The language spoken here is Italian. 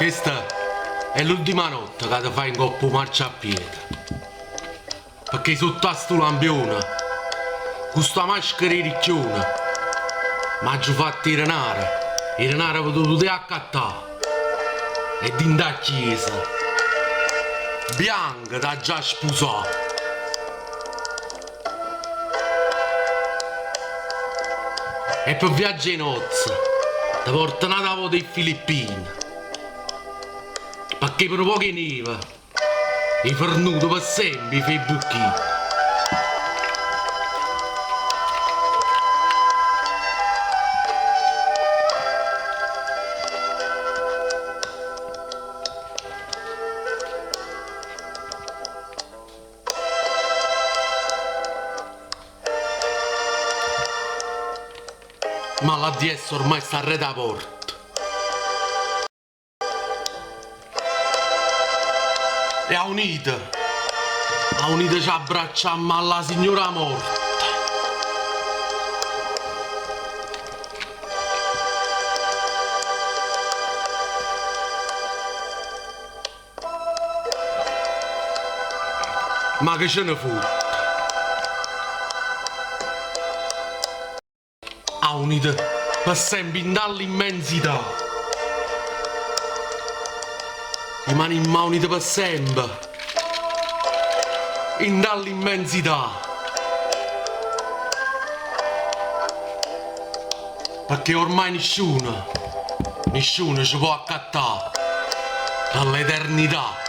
Questa è l'ultima notte che ti fai in coppa marciapiede. Perché sotto a sto lampione, con sta maschera di ricchione, mi ha fatto il denaro che tu devi accattare. E din da chiesa, bianca da già sposato. E per viaggi in nozze, ti portano da voto in Filippine. Perché per poche neve, hai fornuto per sempre i fai bucchini. Ma la DS ormai sta a re da porta. E a unita ci abbracciamo alla signora morte. Ma che ce ne fotte? A unita per sempre in dall'immensità. Rimaniamo uniti per sempre in dall'immensità. Perché ormai nessuno ci può accattare dall'eternità.